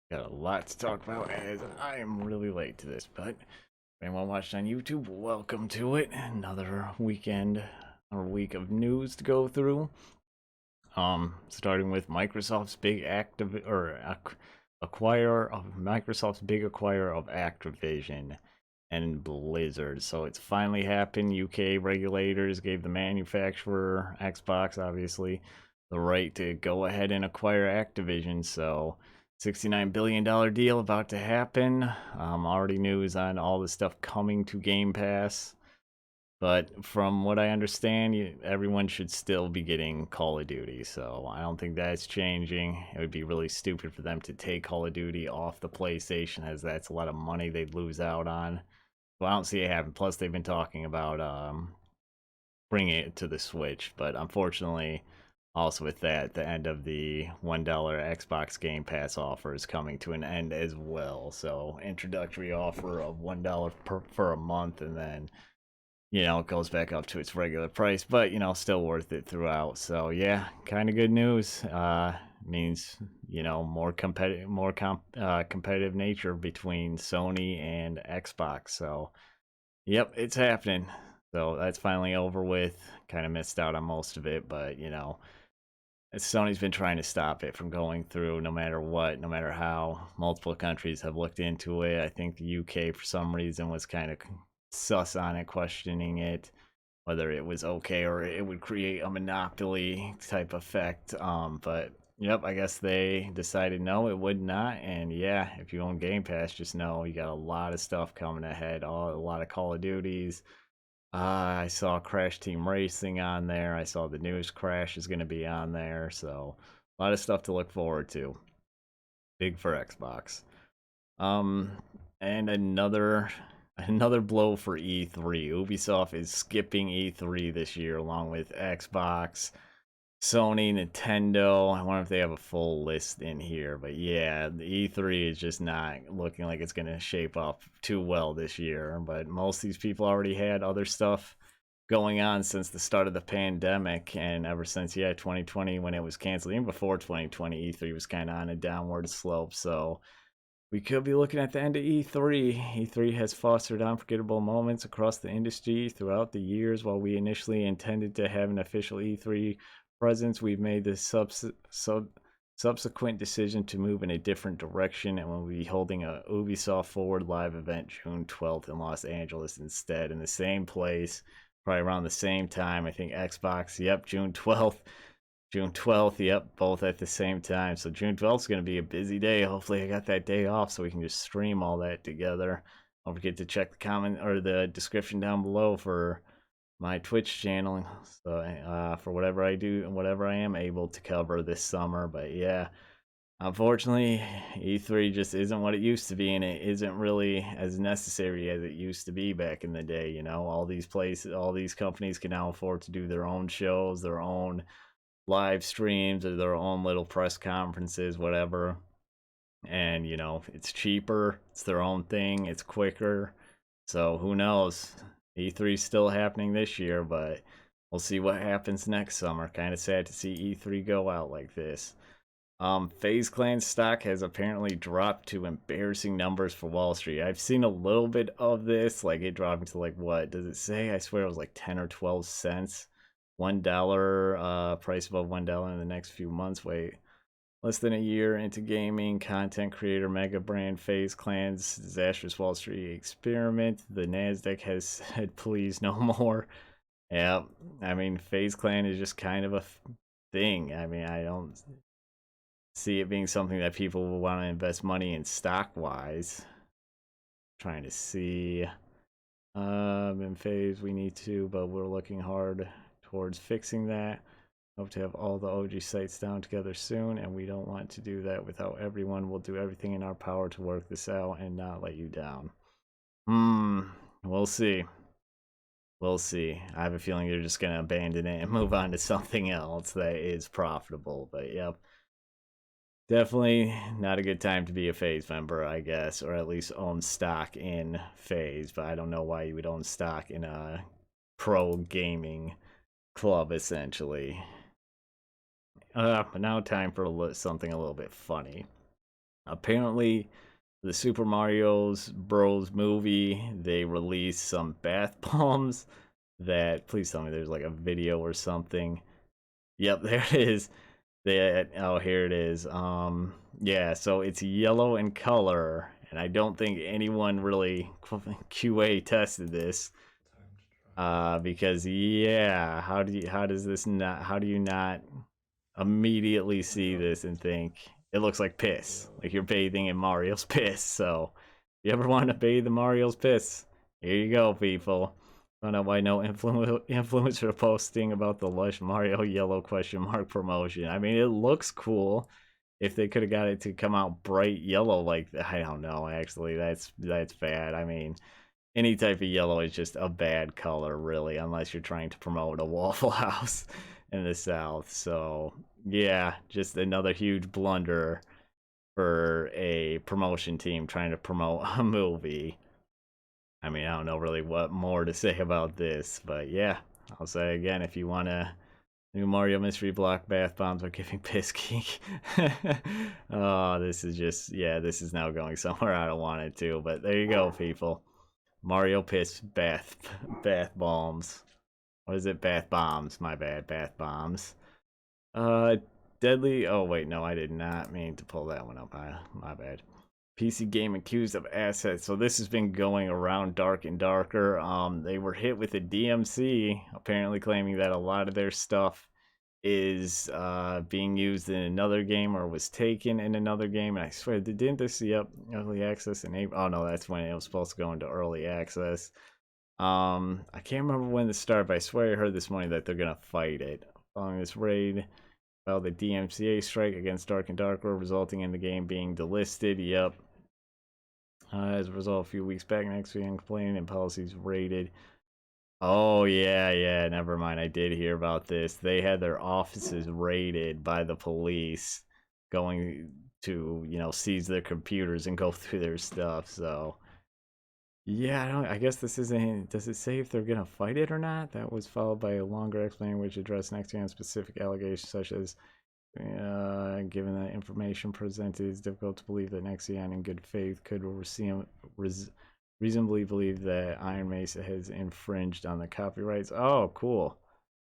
Got a lot to talk about as I am really late to this, but if anyone watched on YouTube, welcome to it. Another weekend or week of news to go through. Starting with Microsoft's big acquire of Microsoft's big acquire of Activision and Blizzard. So it's finally happened. UK regulators gave the manufacturer, Xbox obviously, the right to go ahead and acquire Activision. So $69 billion deal about to happen. Already news on all the stuff coming to Game Pass. But from what I understand, everyone should still be getting Call of Duty. So I don't think that's changing. It would be really stupid for them to take Call of Duty off the PlayStation, as that's a lot of money they'd lose out on. So I don't see it happen. Plus, they've been talking about bringing it to the Switch. But unfortunately, also with that, the end of the $1 Xbox Game Pass offer is coming to an end as well. So introductory offer of $1 for a month, and then it goes back up to its regular price, but still worth it throughout. So yeah, kind of good news. Means competitive nature between Sony and Xbox. So yep, it's happening. So that's finally over with. Kind of missed out on most of it, but Sony's been trying to stop it from going through no matter what, no matter how. Multiple countries have looked into it. I think the UK, for some reason, was kind of sus on it, questioning it, whether it was okay or it would create a monopoly type effect. But yep, I guess they decided no, it would not. And yeah, if you own Game Pass, just know you got a lot of stuff coming ahead. A lot of Call of Duties. I saw Crash Team Racing on there. I saw the news Crash is going to be on there. So a lot of stuff to look forward to. Big for Xbox. Um, and another blow for E3. Ubisoft is skipping E3 this year, along with Xbox, Sony, Nintendo. I wonder if they have a full list in here, but yeah, the E3 is just not looking like it's going to shape up too well this year. But most of these people already had other stuff going on since the start of the pandemic, and ever since 2020 when it was canceled. Even before 2020, E3 was kind of on a downward slope. So we could be looking at the end of E3. E3 has fostered unforgettable moments across the industry throughout the years. While we initially intended to have an official E3 presence, we've made the subsequent decision to move in a different direction, and we'll be holding a Ubisoft Forward live event June 12th in Los Angeles instead, in the same place, probably around the same time. I think Xbox, yep, June 12th. June 12th, yep, both at the same time. So June 12th is going to be a busy day. Hopefully I got that day off so we can just stream all that together. Don't forget to check the comment or the description down below for my Twitch channel. So for whatever I do and whatever I am able to cover this summer. But yeah, unfortunately, E3 just isn't what it used to be, and it isn't really as necessary as it used to be back in the day. All these places, all these companies can now afford to do their own shows, their own live streams, or their own little press conferences, whatever. And it's cheaper, it's their own thing, it's quicker. So who knows? E3 is still happening this year, but we'll see what happens next summer. Kind of sad to see E3 go out like this. FaZe Clan stock has apparently dropped to embarrassing numbers for Wall Street. I've seen a little bit of this, like it dropping to like, what does it say? I swear it was like 10 or 12 cents. $1 price above $1 in the next few months. Wait, less than a year into gaming, content creator mega brand FaZe Clan's disastrous Wall Street experiment, the Nasdaq has said please no more. Yeah, I mean FaZe Clan is just kind of a thing. I mean, I don't see it being something that people will want to invest money in stock wise. Trying to see in FaZe we need to, but we're looking hard towards fixing that. Hope to have all the OG sites down together soon, and we don't want to do that without everyone. We'll do everything in our power to work this out and not let you down. We'll see. We'll see. I have a feeling they're just going to abandon it and move on to something else that is profitable. But yep, definitely not a good time to be a FaZe member, I guess, or at least own stock in FaZe. But I don't know why you would own stock in a pro gaming club, essentially. But now time for something a little bit funny. Apparently, the Super Mario's Bros movie, they released some bath bombs that, please tell me there's like a video or something. Yep, there it is. Oh, here it is. Yeah, so it's yellow in color, and I don't think anyone really QA tested this. Because yeah, how do you not immediately see this and think it looks like piss, like you're bathing in Mario's piss? So if you ever want to bathe in Mario's piss, here you go, people. Found out why no influencer posting about the lush Mario yellow question mark promotion. I mean, it looks cool. If they could have got it to come out bright yellow like that, I don't know. Actually, that's bad. I mean, any type of yellow is just a bad color, really, unless you're trying to promote a Waffle House in the South. So yeah, just another huge blunder for a promotion team trying to promote a movie. I mean, I don't know really what more to say about this, but yeah, I'll say again, if you want a new Mario Mystery Block bath bombs are giving piss geek. Oh, this is just, yeah, this is now going somewhere I don't want it to, but there you go, people. Mario piss bath bombs. What is it? Bath bombs. My bad. Bath bombs. Uh, deadly. Oh wait, no, I did not mean to pull that one up. My bad. PC game accused of assets. So this has been going around dark and darker. They were hit with a DMC, apparently claiming that a lot of their stuff is being used in another game or was taken in another game. And I swear, didn't this see up early access in April? Oh no, that's when it was supposed to go into early access. I can't remember when this started, but I swear I heard this morning that they're gonna fight it. Following this raid, well, the DMCA strike against Dark and Darker, resulting in the game being delisted. Yep. As a result, a few weeks back, Activision complaining and policies raided. Oh yeah, never mind. I did hear about this. They had their offices raided by the police, going to, seize their computers and go through their stuff. So yeah, I guess this isn't. Does it say if they're gonna fight it or not? That was followed by a longer explanation which addressed Nexion specific allegations such as, given that information presented, it's difficult to believe that Nexion in good faith could reasonably believe that Iron Mesa has infringed on the copyrights. Oh, cool.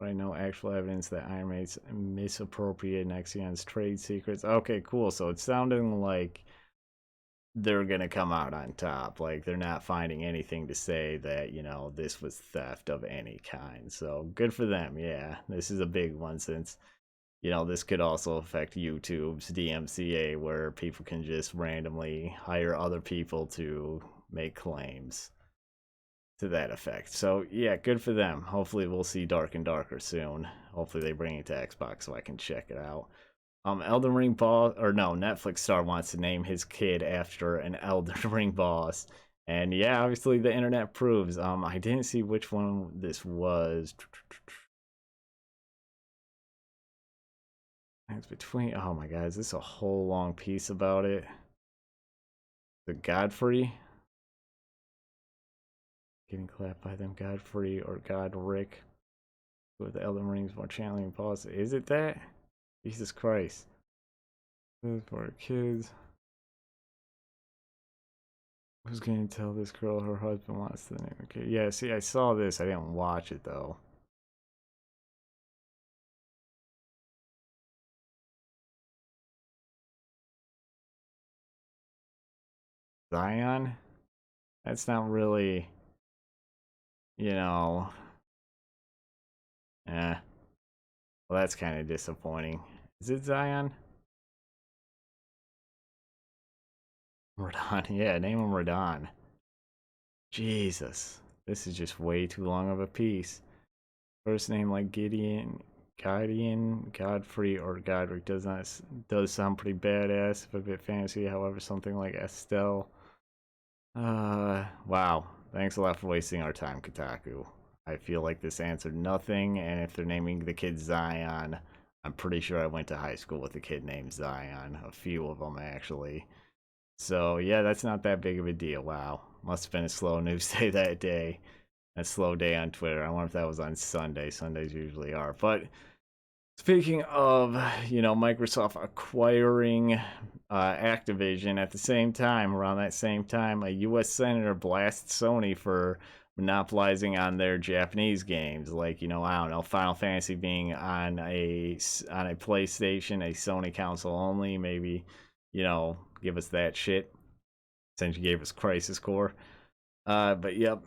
Right, no actual evidence that Iron Mesa misappropriated Nexion's trade secrets. Okay, cool. So it's sounding like they're gonna come out on top. Like they're not finding anything to say that, this was theft of any kind. So good for them. Yeah, this is a big one since, this could also affect YouTube's DMCA, where people can just randomly hire other people to make claims to that effect. So yeah, good for them. Hopefully we'll see Dark and Darker soon. Hopefully they bring it to Xbox so I can check it out. Elden Ring boss, or no, Netflix star wants to name his kid after an Elden Ring boss. And yeah, obviously the internet proves. I didn't see which one this was. It's between, oh my god, is this a whole long piece about it? The Godfrey? Getting clapped by them, Godfrey or Godric. With the Elden Ring's more challenging boss. Is it that? Jesus Christ. This is for kids. Who's gonna tell this girl her husband wants the name? Okay, yeah, see, I saw this. I didn't watch it, though. Zion? That's not really, you know... Eh. Well, that's kind of disappointing. Is it Zion? Radon. Yeah, name him Radon. Jesus. This is just way too long of a piece. First name like Gideon, Godfrey, or Godric does sound pretty badass, if a bit fancy. However, something like Estelle. Wow. Thanks a lot for wasting our time, Kotaku. I feel like this answered nothing, and if they're naming the kid Zion, I'm pretty sure I went to high school with a kid named Zion. A few of them, actually. So, yeah, that's not that big of a deal. Wow. Must have been a slow news day that day. A slow day on Twitter. I wonder if that was on Sunday. Sundays usually are. But Speaking of, Microsoft acquiring Activision at the same time, around that same time, a U.S. senator blasts Sony for monopolizing on their Japanese games, like I don't know, Final Fantasy being on a PlayStation, a Sony console only. Maybe, give us that shit since you gave us Crisis Core. But yep,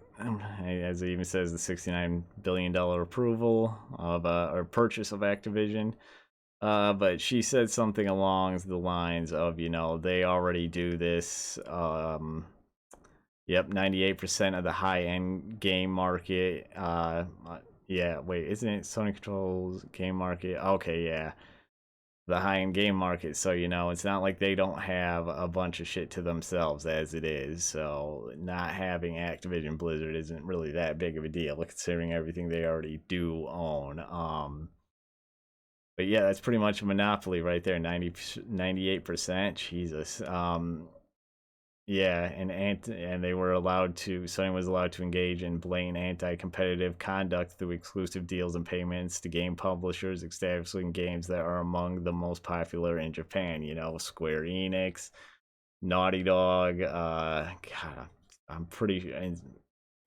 as it even says, the $69 billion approval of or purchase of Activision. But she said something along the lines of, they already do this. Yep, 98% of the high-end game market. Yeah, wait, isn't it Sony controls game market? Okay, yeah, the high-end game market. So it's not like they don't have a bunch of shit to themselves as it is. So not having Activision Blizzard isn't really that big of a deal, considering everything they already do own. But yeah, that's pretty much a monopoly right there. 98%. Jesus. Yeah, and they were allowed to. Sony was allowed to engage in blatant anti-competitive conduct through exclusive deals and payments to game publishers, establishing games that are among the most popular in Japan. Square Enix, Naughty Dog. God, I'm pretty.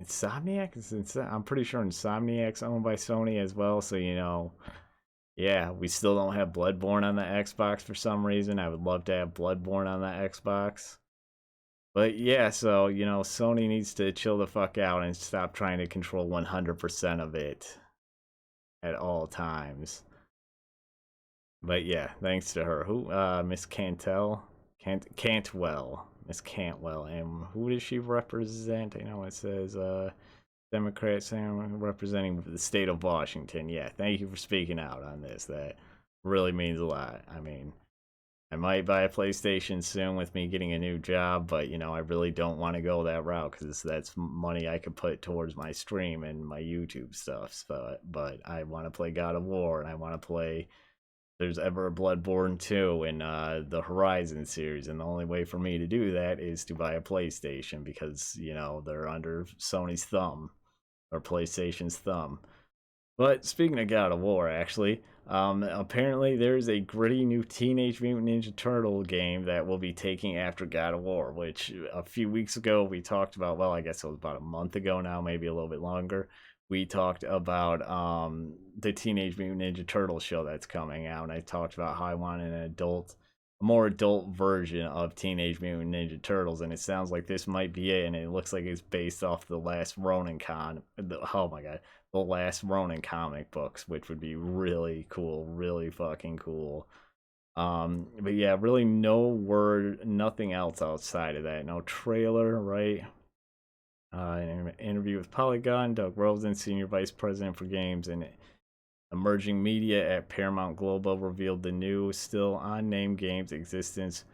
Insomniac. I'm pretty sure Insomniac's owned by Sony as well. So yeah, we still don't have Bloodborne on the Xbox for some reason. I would love to have Bloodborne on the Xbox. But yeah, so Sony needs to chill the fuck out and stop trying to control 100% of it at all times. But yeah, thanks to her. Who Miss Cantwell. Miss Cantwell. And who does she represent? I know it says Democrats representing the state of Washington. Yeah, thank you for speaking out on this. That really means a lot. I mean, I might buy a PlayStation soon with me getting a new job, but I really don't want to go that route because that's money I could put towards my stream and my YouTube stuff. But I want to play God of War and I want to play. There's ever Bloodborne 2 and the Horizon series, and the only way for me to do that is to buy a PlayStation because they're under Sony's thumb or PlayStation's thumb. But speaking of God of War, actually, apparently there's a gritty new Teenage Mutant Ninja Turtle game that will be taking after God of War, which a few weeks ago we talked about. Well, I guess it was about a month ago now, maybe a little bit longer. We talked about the Teenage Mutant Ninja Turtle show that's coming out, and I talked about how I want a more adult version of Teenage Mutant Ninja Turtles, and it sounds like this might be it, and it looks like it's based off the last Ronin con. Oh my god, the last Ronin comic books, which would be really cool, really fucking cool. But yeah, really no word, nothing else outside of that. No trailer, right? An interview with Polygon. Doug Rosen, Senior Vice President for Games and Emerging Media at Paramount Global, revealed the new, still unnamed game's existence.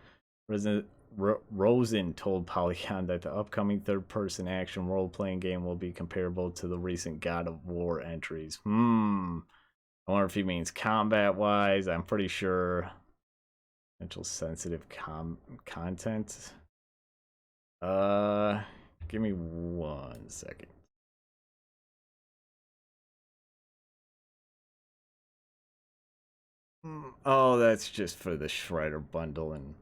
Rosen told Polygon that the upcoming third-person action role-playing game will be comparable to the recent God of War entries. I wonder if he means combat-wise. I'm pretty sure. Potential sensitive content. Give me 1 second. Oh, that's just for the Shredder bundle and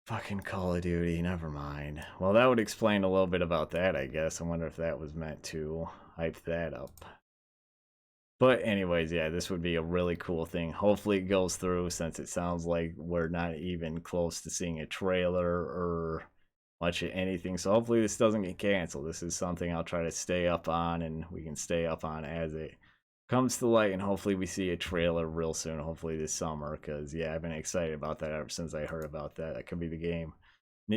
fucking Call of Duty. Never mind. Well, that would explain a little bit about that, I guess. I wonder if that was meant to hype that up. But anyways, yeah, this would be a really cool thing. Hopefully it goes through, since it sounds like we're not even close to seeing a trailer or much of anything. So hopefully this doesn't get canceled. This is something I'll try to stay up on, and we can stay up on as it comes to light, and hopefully we see a trailer real soon, hopefully this summer, because yeah, I've been excited about that ever since I heard about that. That could be the game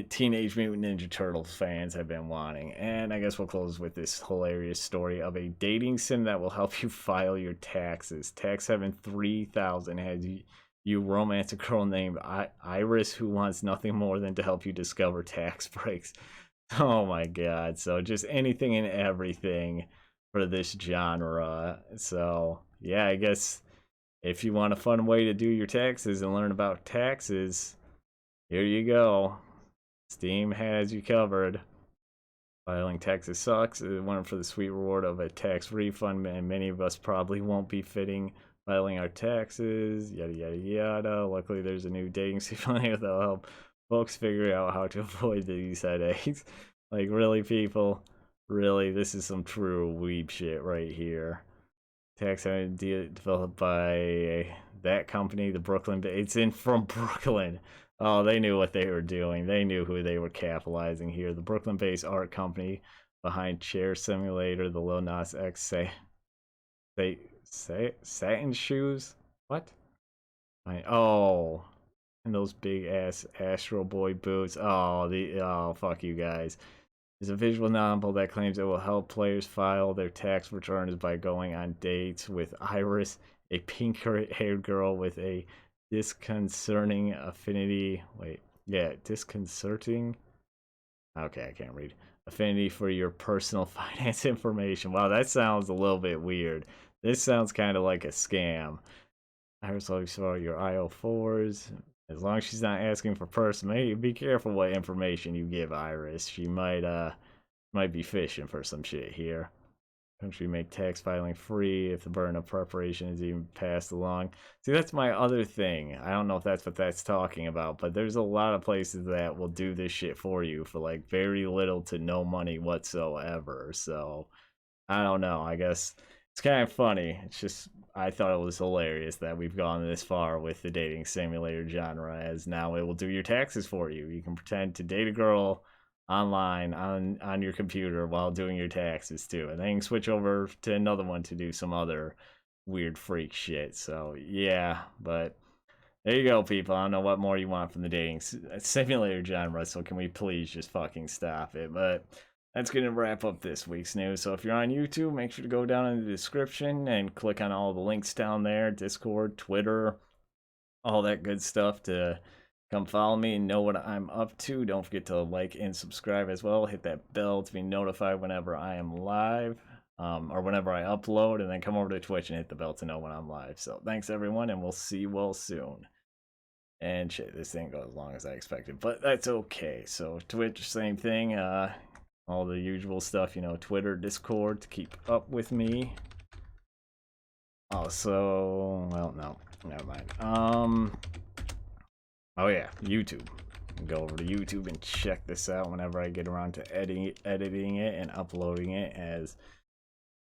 Teenage Mutant Ninja Turtles fans have been wanting. And I guess we'll close with this hilarious story of a dating sim that will help you file your taxes. Tax Heaven 3000 has you romance a girl named Iris who wants nothing more than to help you discover tax breaks. Oh my god. So just anything and everything for this genre. So yeah, I guess if you want a fun way to do your taxes and learn about taxes, here you go. Steam has you covered. Filing taxes sucks. One for the sweet reward of a tax refund, and many of us probably won't be filing our taxes, yada yada yada. Luckily, there's a new dating simulator that'll help folks figure out how to avoid these headaches. Like, really, people? Really, this is some true weeb shit right here. Tax idea developed by that company, the Brooklyn. It's in from Brooklyn. Oh, they knew what they were doing. They knew who they were capitalizing here. The Brooklyn-based art company behind Chair Simulator, the Lil Nas X satin shoes. What? Oh, and those big ass Astro Boy boots. Oh, fuck you guys. Is a visual novel that claims it will help players file their tax returns by going on dates with Iris, a pink-haired girl with a disconcerting affinity. Wait, yeah, disconcerting. Okay, I can't read. Affinity for your personal finance information. Wow, that sounds a little bit weird. This sounds kind of like a scam. Iris always saw your IO4s. As long as she's not asking for personal, hey, be careful what information you give Iris. She might be fishing for some shit here. Country make tax filing free if the burden of preparation is even passed along. See, that's my other thing. I don't know if that's what that's talking about, but there's a lot of places that will do this shit for you for like very little to no money whatsoever. So I don't know. I guess it's kind of funny. It's just I thought it was hilarious that we've gone this far with the dating simulator genre, as now it will do your taxes for you. You can pretend to date a girl online on your computer while doing your taxes too, and then you can switch over to another one to do some other weird freak shit. So yeah, but there you go, people. I don't know what more you want from the dating simulator genre, so can we please just fucking stop it? But that's going to wrap up this week's news. So if you're on YouTube, make sure to go down in the description and click on all the links down there, Discord, Twitter, all that good stuff, to come follow me and know what I'm up to. Don't forget to like and subscribe as well. Hit that bell to be notified whenever I am live, or whenever I upload, and then come over to Twitch and hit the bell to know when I'm live. So thanks everyone, and we'll see you all soon. And shit, this didn't go as long as I expected, but that's okay. So Twitch, same thing. All the usual stuff, you know, Twitter, Discord to keep up with me. Also, well, no, never mind. Oh yeah, YouTube. Go over to YouTube and check this out whenever I get around to editing it and uploading it, as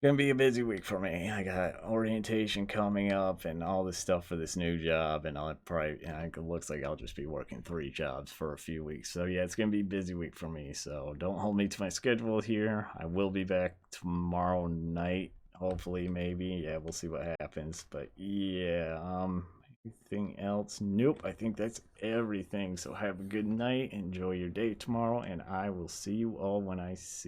gonna be a busy week for me. I got orientation coming up and all this stuff for this new job, and I'll probably, it looks like I'll just be working 3 jobs for a few weeks. So yeah, it's gonna be a busy week for me. So don't hold me to my schedule here. I will be back tomorrow night, hopefully, maybe. Yeah, we'll see what happens. But yeah, anything else? Nope. I think that's everything. So have a good night. Enjoy your day tomorrow, and I will see you all when I see